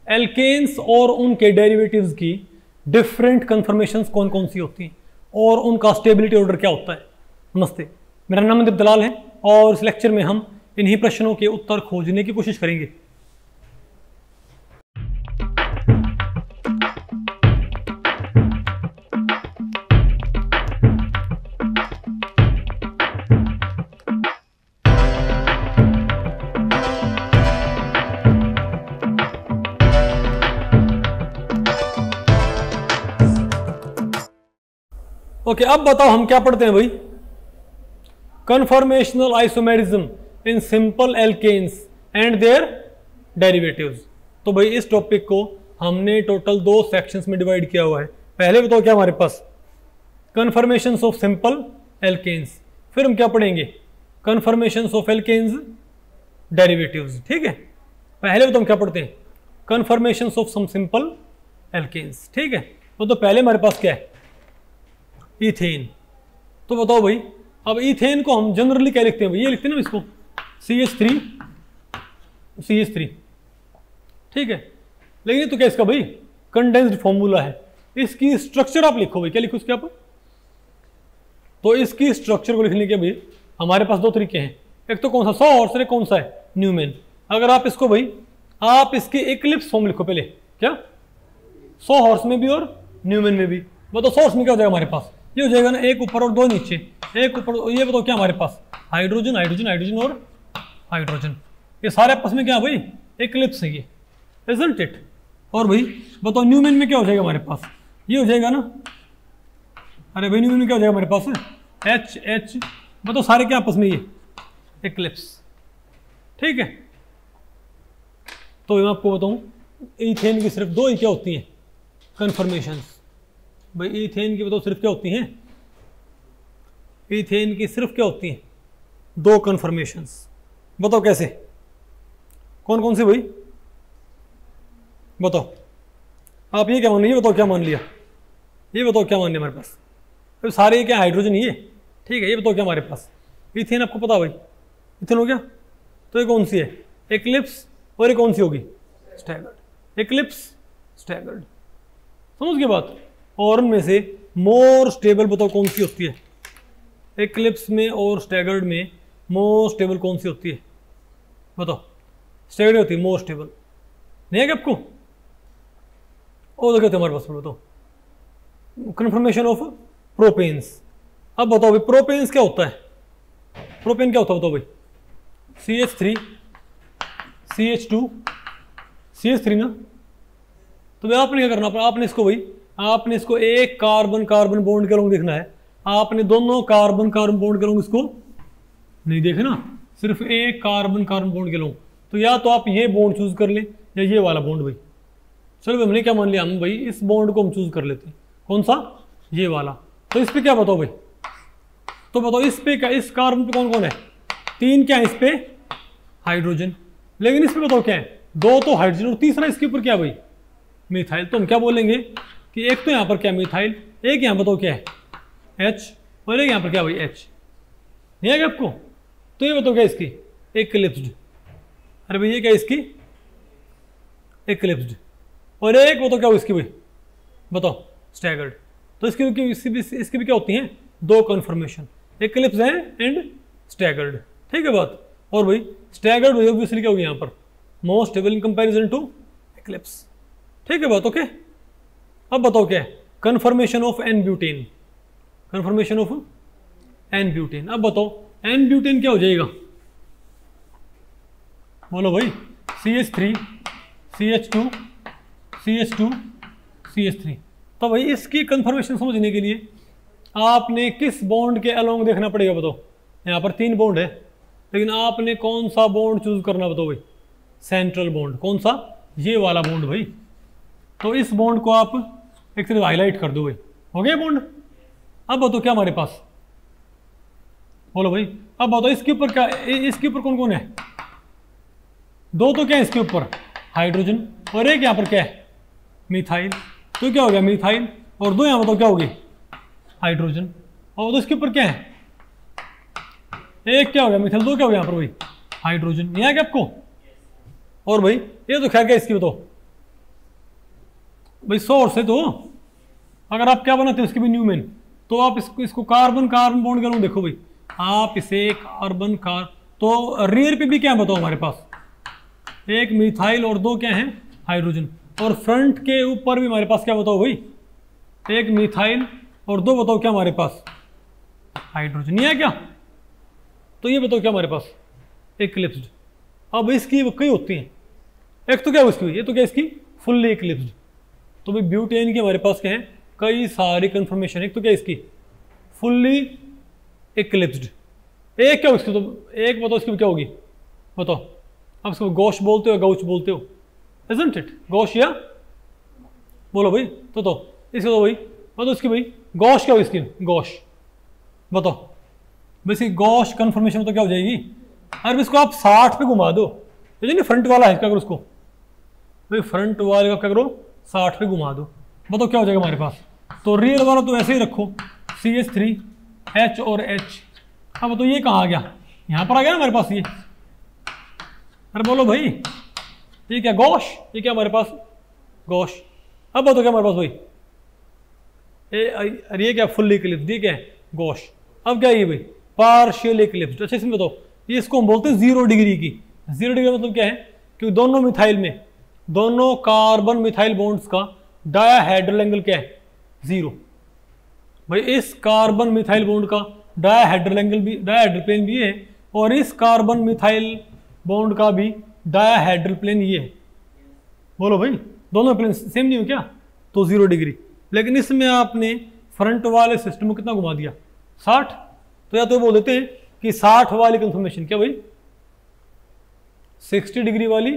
Alkanes और उनके derivatives की डिफरेंट कन्फर्मेशंस कौन कौन सी होती हैं और उनका स्टेबिलिटी ऑर्डर क्या होता है। नमस्ते, मेरा नाम मनदीप दलाल है और इस लेक्चर में हम इन्हीं प्रश्नों के उत्तर खोजने की कोशिश करेंगे। ओके, अब बताओ हम क्या पढ़ते हैं भाई। Conformational isomerism in simple alkanes and their derivatives. तो भाई इस टॉपिक को हमने टोटल 2 सेक्शंस में डिवाइड किया हुआ है। पहले बताओ क्या हमारे पास कन्फर्मेशंस ऑफ सिंपल एल्केन्स, फिर हम क्या पढ़ेंगे कन्फर्मेशंस ऑफ एल्केन्स डेरिवेटिव्स। ठीक है, पहले बताओ हम क्या पढ़ते हैं conformations of some simple alkanes. ठीक है, तो पहले हमारे पास क्या है ईथेन। तो बताओ भाई, अब ईथेन को हम जनरली क्या लिखते हैं भाई, ये लिखते हैं ना इसको CH3। ठीक है, लेकिन ये तो क्या इसका भाई कंडेंस्ड फॉर्मूला है। इसकी स्ट्रक्चर आप लिखो भाई, क्या लिखो इसके आप। तो इसकी स्ट्रक्चर को लिखने के भाई हमारे पास 2 तरीके हैं, एक तो कौन सा सॉ कौन सा है न्यूमैन। अगर आप इसको भाई आप इसकी इक्लिप्स फॉर्म लिखो पहले, क्या सॉ हॉर्स में भी और न्यूमैन में भी। बताओ सॉ हॉर्स में क्या हो जाएगा हमारे पास, ये हो जाएगा ना एक ऊपर और 2 नीचे, एक ऊपर। ये बताओ क्या हमारे पास हाइड्रोजन हाइड्रोजन हाइड्रोजन और हाइड्रोजन, ये सारे आपस में क्या भाई इक्लिप्स है ये, इजंट इट। और भाई बताओ न्यूमैन में क्या हो जाएगा हमारे पास, ये हो जाएगा ना, अरे भाई न्यूमैन में क्या हो जाएगा हमारे पास H। बताओ सारे क्या आपस में ये इक्लिप्स। ठीक है, तो मैं आपको बताऊं ईथेन की सिर्फ 2 ही क्या होती हैं कन्फर्मेशंस। भाई ईथेन की बताओ सिर्फ क्या होती हैं, ईथेन की सिर्फ क्या होती हैं 2 कन्फर्मेशंस। बताओ कैसे, कौन कौन सी भाई बताओ। आप ये क्या मान लिया, बताओ क्या मान लिया, ये बताओ क्या मान लिया हमारे पास। तो सारे क्या हाइड्रोजन ही है। ठीक है, ये बताओ क्या हमारे पास ईथेन, आपको पता भाई ईथेन हो गया। तो ये कौन सी है इक्लिप्स, और ये कौन सी होगी स्टैगर्ड, इक्लिप्स स्टैगर्ड। समझ गए बात। और उनमें से मोर स्टेबल बताओ कौन सी होती है इक्लिप्स में और स्टैगर्ड में, मोर स्टेबल कौन सी होती है बताओ। स्टैगर्ड होती है मोर स्टेबल, नहीं है क्या आपको। और तो क्या हमारे पास बताओ कन्फर्मेशन ऑफ प्रोपेन्स। अब बताओ भाई प्रोपेन्स क्या होता है, प्रोपेन क्या होता है बताओ भाई CH3 CH2 CH3 ना। तो भाई आपने क्या करना, आपने इसको भाई आपने इसको एक कार्बन कार्बन बॉन्ड के लोग देखना है। आपने दोनों कार्बन कार्बन बॉन्ड के लोग इसको नहीं देखना, सिर्फ एक कार्बन कार्बन बॉन्ड के लोग। तो या तो आप ये बॉन्ड चूज कर ले या ये वाला बॉन्ड भाई। चलो हमने क्या मान लिया, हम भाई इस बॉन्ड को हम चूज कर लेते हैं, कौन सा ये वाला। तो इस पे क्या बताओ भाई, तो बताओ इस पे क्या, इस कार्बन पे कौन कौन है 3 क्या है इस पे हाइड्रोजन, लेकिन इस पे बताओ क्या है 2 तो हाइड्रोजन और तीसरा इसके ऊपर क्या भाई मिथाइल। तो हम क्या बोलेंगे कि एक तो यहाँ पर क्या मिथाइल, एक यहाँ बताओ क्या है H, और एक यहाँ पर क्या भाई H। नहीं है क्या आपको। तो ये बताओ क्या इसकी इक्लिप्स्ड, अरे भाई ये क्या इसकी इक्लिप्स्ड, और एक बताओ क्या इसकी भाई बताओ स्टैगर्ड। तो इसकी भी क्या होती हैं 2 कन्फर्मेशन, इक्लिप्स है एंड स्टैगर्ड। ठीक है बात। और भाई स्टैगर्ड ऑब्वियसली क्या होगी यहाँ पर more stable in comparison to eclipse. ठीक है बात। ओके, अब बताओ क्या है conformation of n butane, conformation of n butane. अब बताओ एन ब्यूटेन क्या हो जाएगा बोलो भाई CH3 CH2 CH2 CH3। तो भाई इसकी कन्फर्मेशन समझने के लिए आपने किस बॉन्ड के अलोंग देखना पड़ेगा बताओ। यहाँ पर 3 बॉन्ड है, लेकिन आपने कौन सा बॉन्ड चूज करना बताओ भाई सेंट्रल बॉन्ड, कौन सा ये वाला बॉन्ड भाई। तो इस बॉन्ड को आप एक तरह हाईलाइट कर दो भाई, हो गया बॉन्ड। अब बताओ क्या हमारे पास बोलो भाई, अब बताओ इसके ऊपर क्या, इसके ऊपर कौन कौन है 2 तो क्या है इसके ऊपर हाइड्रोजन, और एक यहाँ पर क्या है मिथाइल। तो क्या हो गया मिथाइल, और 2 यहाँ बताओ क्या होगी हाइड्रोजन, और तो इसके ऊपर क्या है एक क्या हो गया मिथाइल, 2 क्या हो गया यहाँ पर भाई हाइड्रोजन। नहीं है क्या आपको। और भाई ये तो खैर क्या इसकी बताओ भाई सोर्स है, तो अगर आप क्या बनाते हो इसके भी न्यूमेन, तो आप इसको कार्बन कार्बन बॉन्ड करो, देखो भाई आप इसे कार्बन कार, तो रियर पे भी क्या बताओ हमारे पास, एक मिथाइल और दो क्या है हाइड्रोजन, और फ्रंट के ऊपर भी हमारे पास क्या बताओ भाई, एक मिथाइल और दो बताओ क्या हमारे पास हाइड्रोजन, नहीं है क्या? तो ये बताओ क्या हमारे पास इक्लिप्स्ड। अब इसकी कई होती हैं, एक तो क्या है इसकी, ये तो क्या इसकी फुल्ली इक्लिप्स्ड। तो भाई ब्यूटेन की हमारे पास क्या है कई सारी कंफर्मेशन, एक तो क्या इसकी फुल्ली इक्लिप्स्ड, एक क्या उसकी, तो एक बताओ इसकी क्या होगी बताओ, आप इसको गौश बोलते हो गौच बोलते हो, इजंट इट, गौश या बोलो भाई, तो इसको तो भाई बताओ इसकी भाई गौश क्या होगी इसकी, गौश बताओ वैसे गौश कंफर्मेशन तो क्या हो जाएगी, अरे इसको आप 60 पे घुमा दो, ये नहीं फ्रंट वाला है क्या करो उसको भाई, फ्रंट वाले का क्या करो 60 पे घुमा दो, बताओ क्या हो जाएगा हमारे पास। तो रियल वाला तो ऐसे ही रखो CH3H और H, अब तो ये कहाँ आ गया, यहाँ पर आ गया ना हमारे पास ये, अरे बोलो भाई ये क्या गौश, ये क्या हमारे पास गौश। अब बताओ क्या हमारे पास भाई, अरे ये क्या फुल इक्लिप्स, ये क्या है गौश। अब क्या है ये भाई पार्शियल इक्लिप्स। अच्छा इसमें बताओ, ये इसको हम बोलते हैं 0 डिग्री की, 0 डिग्री मतलब क्या है कि दोनों मिथाइल में, दोनों कार्बन मिथाइल बॉन्ड्स का डायाहेड्रल एंगल क्या है 0। भाई इस कार्बन मिथाइल बॉन्ड का डायाहेड्रल एंगल भी, डायाहेड्रल प्लेन भी है, और इस कार्बन मिथाइल बॉन्ड का भी डायाहेड्रल प्लेन ये है। बोलो भाई दोनों प्लेन सेम नहीं हो क्या, तो 0 डिग्री। लेकिन इसमें आपने फ्रंट वाले सिस्टम को कितना घुमा दिया 60, तो या तो बोल देते हैं कि 60 वाली कंफर्मेशन क्या भाई 60 डिग्री वाली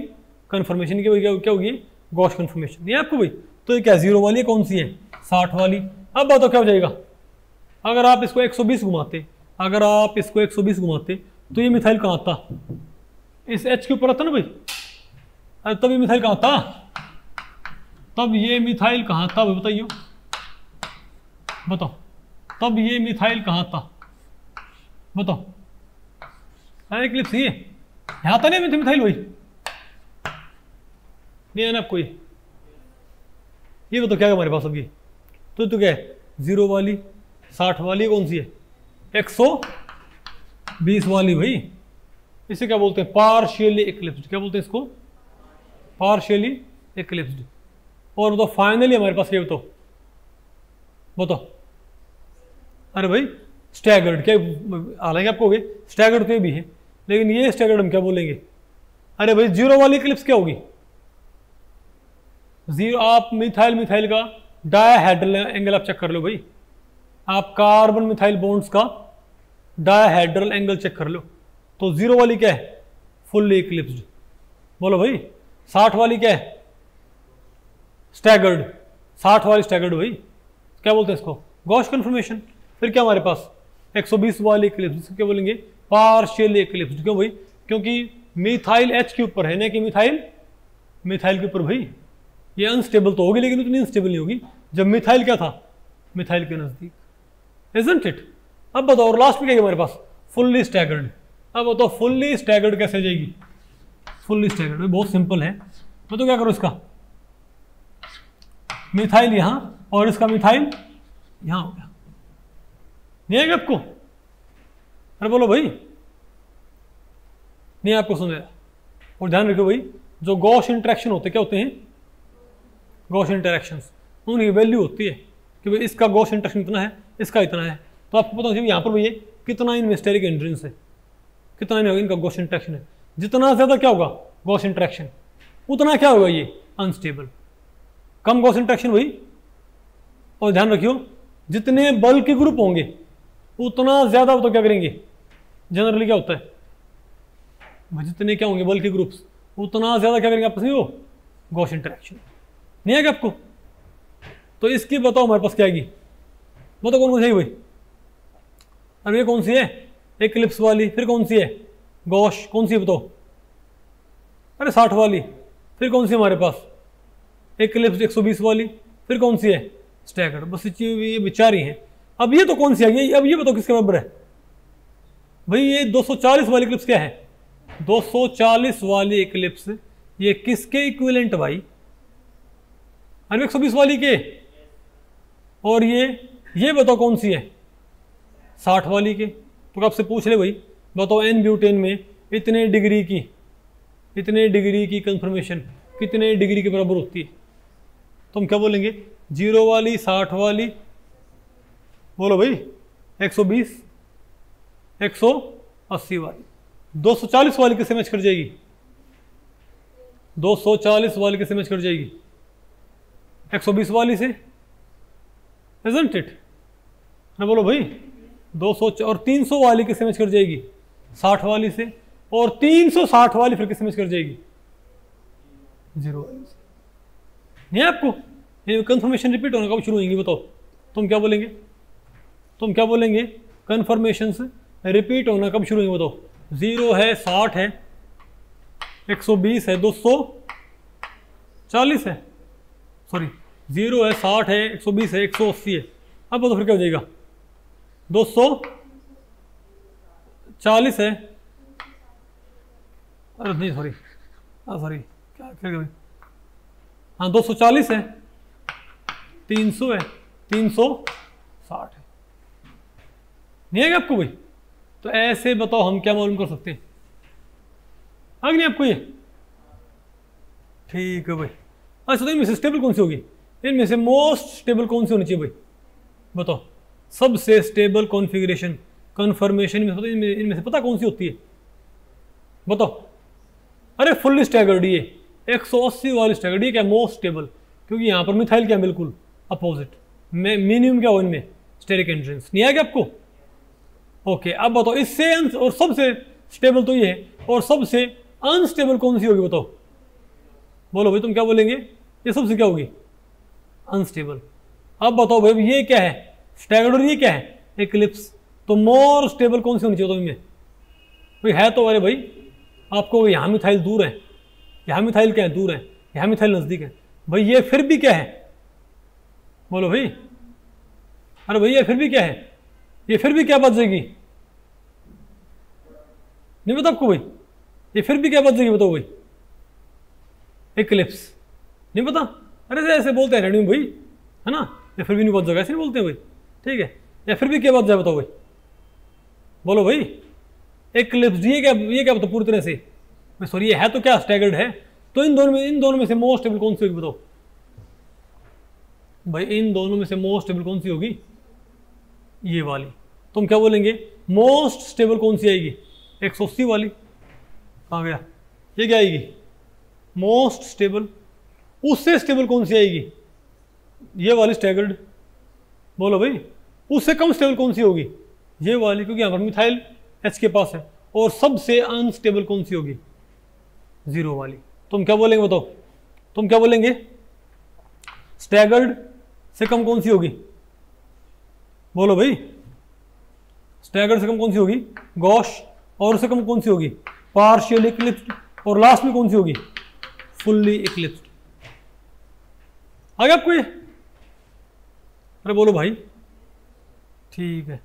कंफर्मेशन की क्या होगी गॉश कंफर्मेशन, ये आपको भाई। तो ये क्या 0 वाली कौन सी है 60 वाली। अब बताओ क्या हो जाएगा, अगर आप इसको 120 घुमाते, अगर आप इसको 120 घुमाते तो ये मिथाइल कहाँ था, इस H के ऊपर आता ना भाई, अरे तब ये मिथाइल कहाँ था, तब ये मिथाइल कहाँ था भाई बताइए, बताओ तब ये मिथाइल कहाँ था बताओ। अरे क्लिप्स ये यहाँ था नहीं मिथाइल भाई, नहीं है ना आपको ये बताओ क्या है हमारे पास अब ये, तो क्या है 0 वाली 60 वाली कौन सी है 120 वाली भाई, इसे क्या बोलते हैं पार्शियली इक्लिप्स्ड, क्या बोलते हैं इसको पार्शियली इक्लिप्स्ड। और बताओ फाइनली हमारे पास क्या बताओ, बताओ अरे भाई स्टैगर्ड, क्या हालांकि आपको हो गए स्टैगर्ड तो ये भी है, लेकिन ये स्टैगर्ड हम क्या बोलेंगे, अरे भाई 0 वाली इक्लिप्स क्या होगी 0, आप मिथाइल का डायाहेड्रल एंगल आप चेक कर लो भाई, आप कार्बन मिथाइल बॉन्ड्स का डायाहेड्रल एंगल चेक कर लो, तो 0 वाली क्या है फुल्ली इक्लिप्स्ड। बोलो भाई 60 वाली क्या है स्टैगर्ड, 60 वाली स्टैगर्ड भाई क्या बोलते हैं इसको गॉश कंफर्मेशन। फिर क्या हमारे पास 120 वाली इक्लिप्स क्या बोलेंगे पार्शियली इक्लिप्स्ड, क्यों भाई क्योंकि मिथाइल H के ऊपर है ना कि मिथाइल के ऊपर भाई, ये अनस्टेबल तो होगी लेकिन उतनी अनस्टेबल नहीं होगी जब मिथाइल क्या था मिथाइल के नजदीक, इजंट इट। अब बताओ और लास्ट में क्या है हमारे पास फुल्ली स्टैगर्ड। अब बताओ फुल्ली स्टैगर्ड कैसे आ जाएगी, फुल्ली स्टैगर्ड बहुत सिंपल है, तो क्या करो इसका मिथाइल यहां और इसका मिथाइल यहां हो गया, नहीं आएगा आपको, अरे बोलो भाई नहीं आपको सुनेगा। और ध्यान रखो भाई जो गॉश इंटरेक्शन होते क्या होते हैं गॉश इंटरेक्शंस, उनकी वैल्यू होती है कि भाई इसका गॉश इंटरेक्शन इतना है इसका इतना है, तो आपको पता होगा यहाँ पर भैया कितना इन स्टेरिक एंड्रेंस है, कितना इनका गॉश इंटरेक्शन है, जितना ज्यादा क्या होगा गॉश इंटरेक्शन उतना क्या होगा ये अनस्टेबल, कम गॉश इंटरेक्शन भाई। और ध्यान रखियो जितने बल्क के ग्रुप होंगे उतना ज्यादा तो क्या करेंगे जनरली क्या होता है जितने क्या होंगे बल्क के ग्रुप्स उतना ज्यादा क्या करेंगे आपस में वो गॉश इंटरेक्शन, नहीं आएगा आपको। तो इसकी बताओ हमारे पास क्या आएगी, बताओ कौन सी है भाई, अब ये कौन सी है इक्लिप्स वाली, फिर कौन सी है गॉश, कौन सी है बताओ, अरे 60 वाली, फिर कौन सी हमारे पास इक्लिप्स 120 वाली, फिर कौन सी है स्टैगर्ड, बस ये विचारी हैं। अब ये तो कौन सी है, अब ये बताओ किसके बराबर है भाई, ये 240 वाली इक्लिप्स क्या है 240 वाली इक्लिप्स ये किसके इक्विवेलेंट भाई, अरे 120 वाली के, और ये बताओ कौन सी है, 60 वाली के। तो आपसे पूछ ले भाई, बताओ एन ब्यूटेन में इतने डिग्री की कंफर्मेशन कितने डिग्री के बराबर होती है? तो हम क्या बोलेंगे, 0 वाली, 60 वाली, बोलो भाई 120, 180 वाली, 240 वाली किससे मैच कर जाएगी? 240 वाली किससे मैच कर जाएगी? 120 वाली से, isn't it? ना बोलो भाई 200 और 300 वाली किससे मैच कर जाएगी? 60 वाली से, और 360 वाली फिर किससे मैच कर जाएगी? 0 वाली से। नहीं आपको ये कंफर्मेशन रिपीट होना कब शुरू होंगी बताओ? तुम क्या बोलेंगे? कंफर्मेशन रिपीट होना कब शुरू होंगे बताओ? 0 है, 60 है, 120 है, 240 है, सॉरी 0 है, 60 है, 120 है, 180 है। अब बताओ फिर क्या हो जाएगा? 240 है, अरे नहीं सॉरी, क्या हाँ 240 है, 300 है, 360 है। नहीं आएगा आपको भाई? तो ऐसे बताओ हम क्या मालूम कर सकते हैं? आगे नहीं आपको ये? ठीक है भाई। अच्छा, तो इनमें से स्टेबल कौन सी होगी? इनमें से मोस्ट स्टेबल कौन सी होनी चाहिए भाई? बताओ। सबसे स्टेबल कॉन्फ़िगरेशन कन्फर्मेशन इनमें से पता कौन सी होती है? बताओ। अरे फुल्ली स्टैगर्ड, ये 180 वाली स्टैगर्ड, ये क्या मोस्ट स्टेबल? क्योंकि यहाँ पर मिथाइल क्या बिल्कुल अपोजिट, मिनिमम क्या हो इनमें? Steric hindrance. नहीं आएगा आपको? ओके, अब बताओ इससे और सबसे स्टेबल तो ये है, और सबसे अनस्टेबल कौन सी होगी बताओ? बोलो भाई, तुम क्या बोलेंगे? ये सबसे क्या होगी? अनस्टेबल। अब बताओ भाई, ये क्या है? स्टैगर्ड, और ये क्या है? एक्लिप्स। तो मोर स्टेबल कौन सी होनी चाहिए इनमें भाई? है तो, अरे भाई आपको यहाँ मिथाइल दूर है, यहाँ मिथाइल क्या है? दूर है, यहाँ मिथाइल नजदीक है भाई। ये फिर भी क्या है? बोलो भाई। अरे भाई ये फिर भी क्या है? ये फिर भी क्या बच जाएगी? नहीं पता आपको भाई? ये फिर भी क्या बच जाएगी बताओ भाई? एक्लिप्स। नहीं पता? अरे ऐसे बोलते हैं रेडियम भाई, है ना? ये फिर भी नहीं बच जाएगा, ऐसे नहीं बोलते हैं भाई। ठीक है, या फिर भी क्या बच जाए बताओ भाई? बोलो भाई। एक्लिप्स। ये क्या बताओ पूरी तरह से? सॉरी, ये है तो क्या? स्टैगर्ड है। तो इन दोनों में से मोस्ट स्टेबल कौन सी होगी बताओ भाई? इन दोनों में से मोस्ट स्टेबल कौन सी होगी? ये वाली। तुम क्या बोलेंगे? मोस्ट स्टेबल कौन सी आएगी? 180 वाली। कहाँ गया? ये क्या आएगी? Most stable. उससे स्टेबल कौन सी आएगी? ये वाली स्टैगर्ड। बोलो भाई। उससे कम स्टेबल कौन सी होगी? ये वाली, क्योंकि यहाँ पर मिथाइल H के पास है। और सबसे अनस्टेबल कौन सी होगी? 0 वाली। तुम क्या बोलेंगे बताओ? तुम क्या बोलेंगे? स्टैगर्ड से कम कौन सी होगी? बोलो भाई। स्टैगर्ड से कम कौन सी होगी? गॉश। और उससे कम कौन सी होगी? Partial eclipsed. और लास्ट में कौन सी होगी? Fully eclipsed. आ गया आपको ये? अरे बोलो भाई। ठीक है,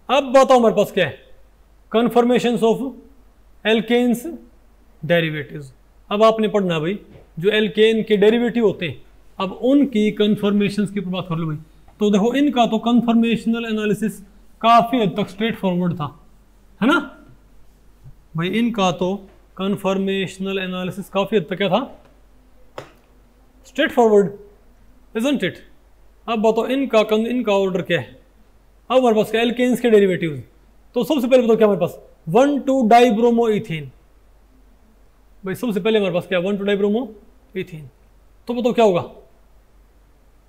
अब बताओ हमारे पास क्या है? Conformations of alkanes derivatives. अब आपने पढ़ना है भाई, जो एल्केन के डेरिवेटिव होते हैं, अब उनकी कन्फर्मेशंस की बात कर लो भाई। तो देखो, इनका तो कन्फर्मेशनल एनालिसिस काफी हद तक स्ट्रेट फॉरवर्ड था, है ना भाई? इनका तो कन्फर्मेशनल एनालिसिस काफी हद तक क्या था? Straight forward, isn't it? अब बताओ इनका ऑर्डर क्या है? अब हमारे पास क्या? एल्केन्स के डेरिवेटिव्स। तो सबसे पहले बताओ क्या हमारे पास? 1,2-डाइब्रोमोइथेन। भाई सबसे पहले हमारे पास क्या? 1,2-डाइब्रोमोइथेन। तो बताओ क्या होगा?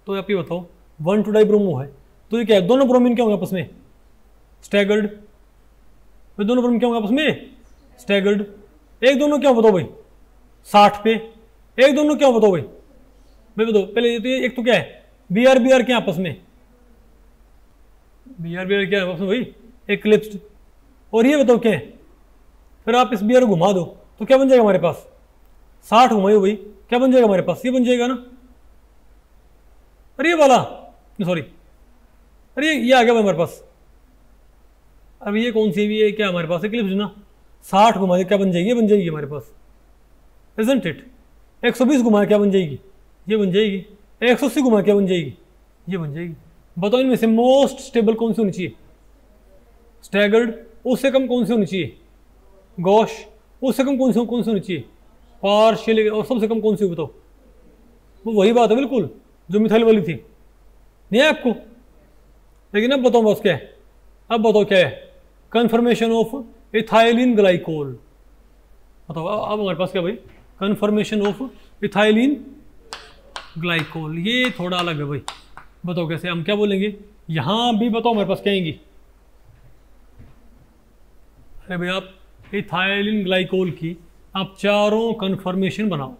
तो आप ये बताओ, 1,2-डाइब्रोमो है तो ये क्या है? दोनों ब्रोमीन क्या होंगे आपस में? स्टैगर्ड। भाई दोनों ब्रोमीन क्या होंगे आपस में? स्टैगर्ड। एक दोनों क्या बताओ भाई? 60 पे। एक दोनों क्या बताओ भाई? भाई बताओ पहले। तो ये एक तो क्या है? BR क्या आपस में? BR क्या है आपस में भाई? एक्लिप्स्ड। और ये बताओ क्या है? फिर आप इस BR को घुमा दो तो क्या बन जाएगा हमारे पास? 60 घुमाइयो भाई, क्या बन जाएगा हमारे पास? ये बन जाएगा ना। अरे ये वाला, सॉरी, अरे ये आ गया हमारे पास। अब ये कौन सी? ये क्या हमारे पास? एक्लिप्स ना। 60 घुमाए क्या बन जाएगी? ये बन जाएगी हमारे पास, इजंट इट? 120 घुमाए क्या बन जाएगी? ये बन जाएगी। 180 घुमा क्या बन जाएगी, ये बन जाएगी। बताओ इनमें से मोस्ट स्टेबल कौन सी होनी चाहिए, स्टैगर्ड, उससे कम कौन सी होनी चाहिए, गॉश, उससे कम कौन सी होनी चाहिए, पार्शियल, और सबसे कम कौन सी, बताओ। वो वही बात है बिल्कुल जो मिथाइल वाली थी, नहीं है आपको। लेकिन अब बताओ बस क्या है, अब बताओ क्या है, कन्फर्मेशन ऑफ इथाइलिन ग्लाइकोल। बताओ अब हमारे पास क्या भाई, कन्फर्मेशन ऑफ इथाइलिन ग्लाइकोल। ये थोड़ा अलग है भाई, बताओ कैसे, हम क्या बोलेंगे यहां भी, बताओ हमारे पास क्या आएंगी। अरे भाई आप इथाइलिन ग्लाइकोल की आप चारों कन्फर्मेशन बनाओ,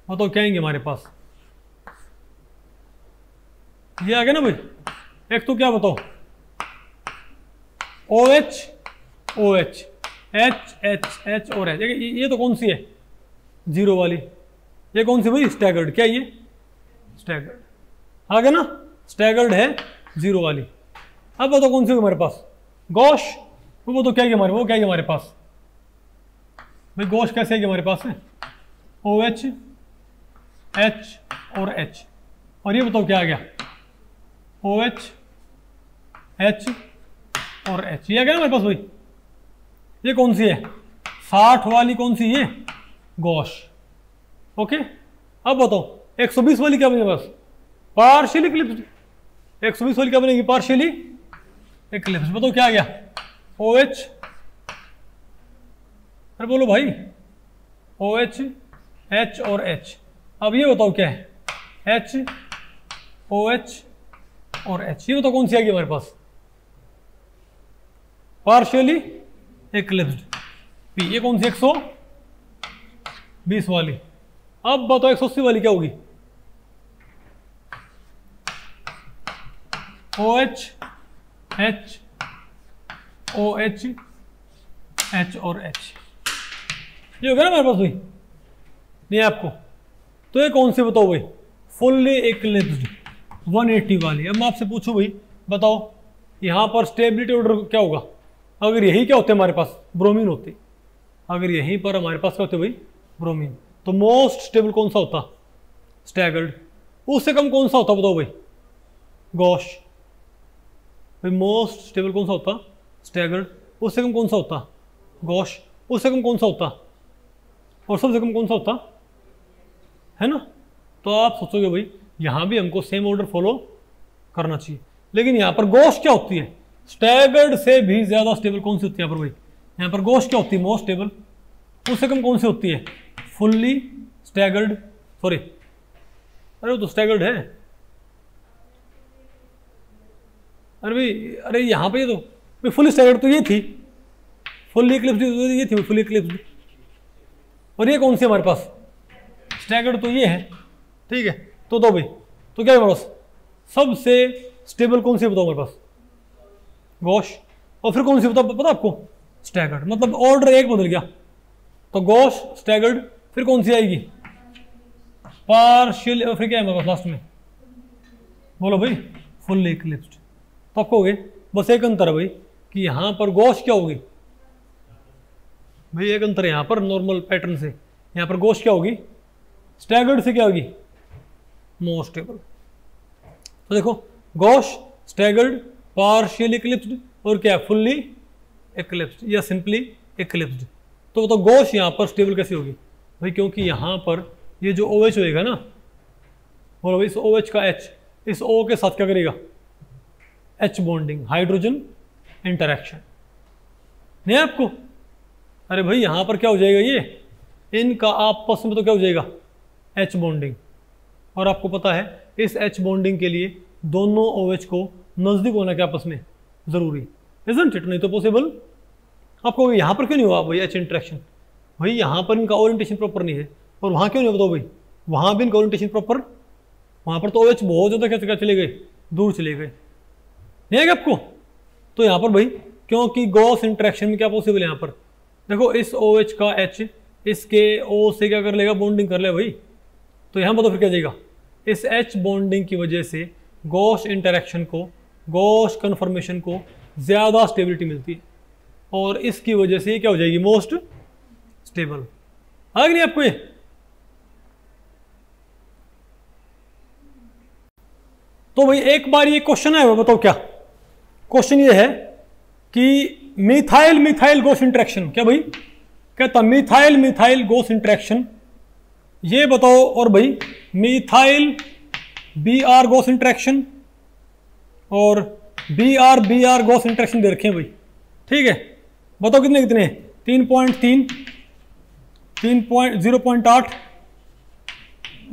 बताओ क्या आएंगे हमारे पास। ये आ गया ना भाई, एक तो क्या बताओ, OH OH H H H और H, ये तो कौन सी है, जीरो वाली। ये कौन सी भाई, स्टैगर्ड, क्या ये स्टैगर्ड आ गया ना, स्टैगर्ड है जीरो वाली। अब बताओ कौन सी हमारे पास, गॉश, वो तो क्या है हमारे, वो क्या है हमारे पास भाई, गॉश कैसे है हमारे पास है, OH H और H, और ये बताओ क्या आ गया, OH H और H, ये आ गया ना हमारे पास भाई। ये कौन सी है, 60 वाली कौन सी है, गॉश। ओके, अब बताओ 120 वाली क्या बनेगी बस, पार्शियली इक्लिप्स्ड। 120 वाली क्या बनेगी, पार्शियली इक्लिप्स्ड। बताओ क्या आ गया, OH, अरे बोलो भाई, OH H और H। अब ये बताओ क्या है, H OH और H, ये बताओ कौन सी आ गई हमारे पास, पार्शियली इक्लिप्स्ड P। ये कौन सी 120 वाली। अब बताओ 180 वाली क्या होगी, OH H OH H और H, ये हो गया ना हमारे पास भाई, नहीं आपको। तो ये कौन सी बताओ भाई, फुल्ली इक्लिप्स्ड 180 वाली। अब मैं आपसे पूछूं भाई, बताओ यहां पर स्टेबिलिटी ऑर्डर क्या होगा, अगर यही क्या होते हमारे पास, ब्रोमीन होती। अगर यहीं पर हमारे पास क्या होते भाई, ब्रोमीन, तो मोस्ट स्टेबल कौन सा होता, स्टैगर्ड। उससे कम कौन सा होता बताओ भाई, गॉश। भाई मोस्ट स्टेबल कौन सा होता, स्टैगर्ड। उससे कम कौन सा होता, गॉश। उससे कम कौन सा होता, और सबसे कम कौन सा होता, है ना। तो आप सोचोगे भाई यहां भी हमको सेम ऑर्डर फॉलो करना चाहिए, लेकिन यहां पर गॉश क्या होती है, स्टैगर्ड से भी ज्यादा स्टेबल कौन सी होती है यहाँ पर भाई, यहाँ पर गॉश क्या होती है, मोस्ट स्टेबल। उससे कम कौन सी होती है, फुल्ली स्टैगर्ड, सॉरी अरे वो तो स्टैगर्ड है। अरे भाई, अरे यहाँ पे तो भाई फुल्ली स्टैगर्ड तो ये थी, फुल्ली इक्लिप्स्ड ये थी, फुल्ली इक्लिप्स्ड। और ये कौन सी हमारे पास, स्टैगर्ड तो ये है, ठीक है। तो दो भाई, तो क्या है हमारे पास, सबसे स्टेबल कौन सी बताओ हमारे पास, गॉश। और फिर कौन सी पता आपको, स्टैगर्ड। मतलब ऑर्डर एक बदल गया, तो गॉश स्टैगर्ड, फिर कौन सी आएगी, पार्शियल, और फिर क्या है हमारे पास लास्ट में, बोलो भाई, फुल्ली इक्लिप्स्ड। तो आपको हो गए, बस एक अंतर है भाई कि यहां पर गॉश क्या होगी भाई, एक अंतर है यहां पर नॉर्मल पैटर्न से, यहां पर गॉश क्या होगी, स्टैगर्ड से क्या होगी, मोस्ट स्टेबल। तो देखो गॉश, स्टैगर्ड, पार्शियल इक्लिप्स्ड और क्या, फुल्ली इक्लिप्स्ड या सिंपली इक्लिप्स्ड। तो बताओ गॉश यहां पर स्टेबल कैसे होगी भाई, क्योंकि यहां पर ये जो OH होएगा ना, बोलो भाई इस OH का H इस O के साथ क्या करेगा, H बॉन्डिंग, हाइड्रोजन इंटरेक्शन, नहीं आपको। अरे भाई यहां पर क्या हो जाएगा, ये इनका आपस में तो क्या हो जाएगा, H बॉन्डिंग। और आपको पता है इस H बॉन्डिंग के लिए दोनों OH को नजदीक होना क्या आपस में जरूरी, इजंट इट, नहीं तो पॉसिबल। आपको यहां पर क्यों नहीं हुआ भाई H इंटरेक्शन, भाई यहां पर इनका ओरिएंटेशन प्रॉपर नहीं है, और वहां क्यों नहीं बताओ भाई, वहां भी इनका ओरिएंटेशन प्रॉपर, वहां पर तो OH बहुत ज्यादा क्या चले गए, दूर चले गए, नहीं है आपको। तो यहां पर भाई क्योंकि गॉस इंटरेक्शन में क्या पॉसिबल है, यहां पर देखो इस OH का H इसके O से क्या कर लेगा, बॉन्डिंग कर ले भाई। तो यहां बताओ फिर क्या जाएगा, इस H बॉन्डिंग की वजह से गॉस इंटरेक्शन को, गॉस कन्फर्मेशन को ज्यादा स्टेबिलिटी मिलती है, और इसकी वजह से ये क्या हो जाएगी, मोस्ट स्टेबल। आ गई नहीं आपको ये, तो भाई एक बार ये क्वेश्चन है, वो बताओ क्या क्वेश्चन ये है कि मिथाइल मिथाइल गोस इंटरेक्शन, क्या भाई कहता मिथाइल मिथाइल गोस इंटरेक्शन, ये बताओ। और भाई methyl B R gauche interaction और बी आर गोस इंटरेक्शन दे रखे हैं भाई, ठीक है। बताओ कितने कितने 3.3,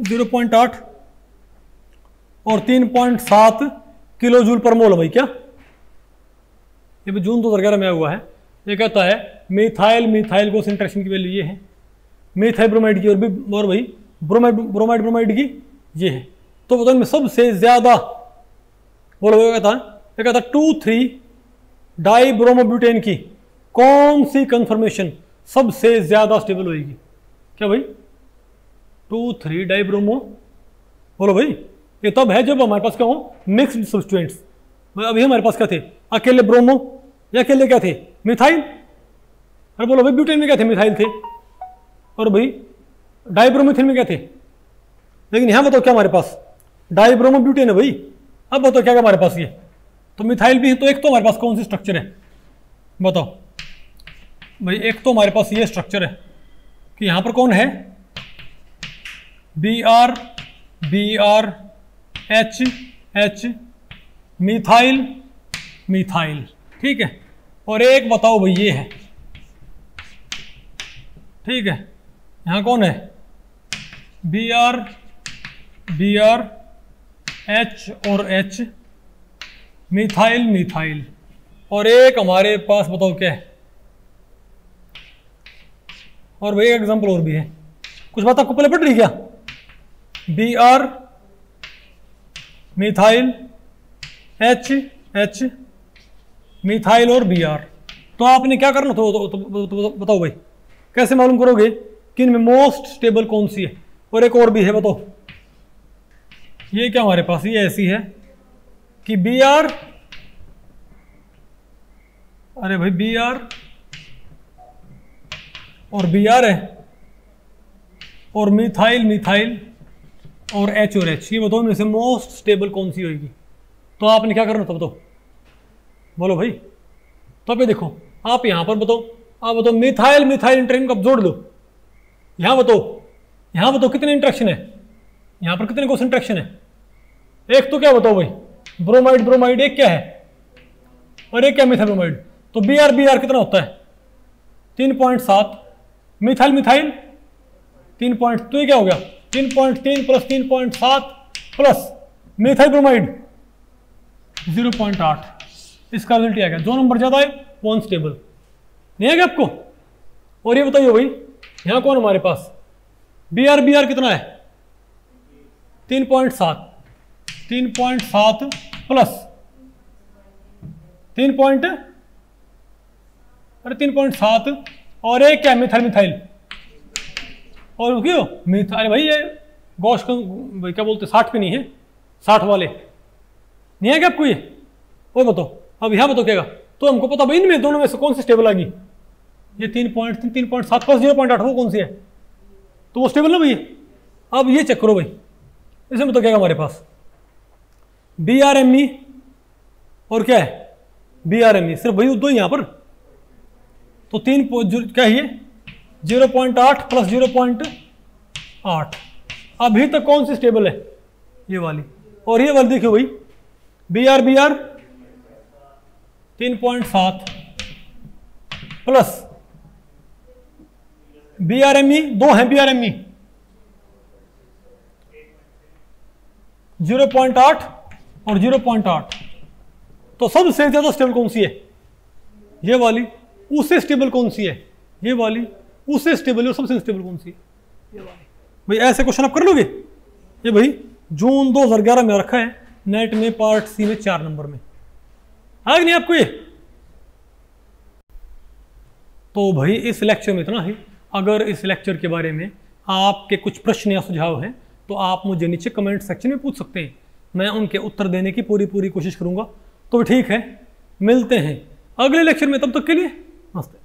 0.8 और 3.7 किलो जूल पर मोल भाई। क्या ये भी जून 2011 में हुआ है। ये कहता है मिथाइल मिथाइल गोस इंटरेक्शन की वैल्यू ये है, मिथाइल ब्रोमाइड की और भाई ब्रोमाइड की ये है। तो बताओ इनमें सबसे ज्यादा बोलो, ये कहता 2,3 डाइब्रोमोब्यूटेन की कौन सी कन्फर्मेशन सबसे ज्यादा स्टेबल होगी? क्या भाई 2,3 डाइब्रोमो, बोलो भाई। ये तब है जब हमारे पास क्या हो मिक्स्ड सब्स्टिट्यूएंट्स। अभी हमारे पास क्या थे, अकेले ब्रोमो या अकेले क्या थे मिथाइल। अरे बोलो भाई ब्यूटेन में क्या थे, मिथाइल थे, और भाई डाइब्रोमीथिन में क्या थे। लेकिन यहां बताओ क्या हमारे पास डाइब्रोमो ब्यूटेन है भाई। अब बताओ क्या हमारे पास ये तो मिथाइल भी है। तो एक तो हमारे पास कौन सी स्ट्रक्चर है बताओ भाई। एक तो हमारे पास ये स्ट्रक्चर है कि यहां पर कौन है B R H methyl methyl, ठीक है। और एक बताओ भाई ये है, ठीक है। यहां कौन है बी आर एच और एच मिथाइल मिथाइल। और एक हमारे पास बताओ क्या है, और भाई एक एग्जांपल और भी है। कुछ बात आपको पहले पढ़ रही क्या, B R methyl H methyl और बी आर। तो आपने क्या करना तो बताओ भाई कैसे मालूम करोगे कि इनमें मोस्ट स्टेबल कौन सी है। और एक और भी है बताओ, ये क्या हमारे पास ये ऐसी है कि बी आर, अरे भाई बी आर और बी आर है और मिथाइल मिथाइल और एच, ये बताओ इनमें से मोस्ट स्टेबल कौन सी होगी। तो आपने क्या करना था बताओ, बोलो भाई। तो अब ये देखो आप यहां पर बताओ, आप बताओ मिथाइल मिथाइल इंटरेक्शन को जोड़ लो। यहां बताओ कितने इंटरेक्शन है, यहां पर कितने गोस इंटरेक्शन है। एक तो क्या बताओ भाई ब्रोमाइड एक क्या है और एक क्या मिथाइल ब्रोमाइड। तो बी आर कितना होता है 3.7, मिथाइल 3. तो ये क्या हो गया 3.3 प्लस 3.7 प्लस मिथाइल ब्रोमाइड 0.8। इसका रिजल्ट आ गया, जो नंबर ज्यादा है वो अनस्टेबल नहीं है क्या आपको। और ये बताइए भाई यहां कौन हमारे पास बी आर कितना है 3.7 प्लस 3.7 और एक क्या मिथाइल और क्यों मिथाइल भाई ये गॉश भाई क्या बोलते 60 पे नहीं है, 60 वाले नहीं है क्या आपको ये। और बताओ अब यहां बताओ क्या, तो हमको पता भाई इनमें दोनों में से कौन सी स्टेबल आ गई। ये 3.7 प्लस 0.8 वो कौन सी है, तो वो स्टेबल ना भाई। अब ये चेक करो भाई, इसमें बताओ क्या हमारे पास बी आर एम ई और क्या है बी आर एम ई, सिर्फ वही दो यहां पर। तो 3 क्या है ये 0.8 प्लस 0.8। अभी तक कौन सी स्टेबल है ये वाली। और ये वाली देखियो भाई B R 3.7 plus B R M E, दो हैं बी आर एम ई 0.8 और 0.8। तो सबसे ज्यादा स्टेबल कौन सी है ये वाली, उससे स्टेबल कौन सी है ये वाली, उससे स्टेबल है सबसे स्टेबल कौन सी है ये वाली। भाई ऐसे क्वेश्चन आप कर लोगे। ये भाई जून 2011 में रखा है नेट में पार्ट सी में 4 नंबर में, आ नहीं आपको ये। तो भाई इस लेक्चर में इतना ही। अगर इस लेक्चर के बारे में आपके कुछ प्रश्न या सुझाव हैं तो आप मुझे नीचे कमेंट सेक्शन में पूछ सकते हैं, मैं उनके उत्तर देने की पूरी कोशिश करूंगा। तो ठीक है, मिलते हैं अगले लेक्चर में, तब तक के लिए नमस्ते।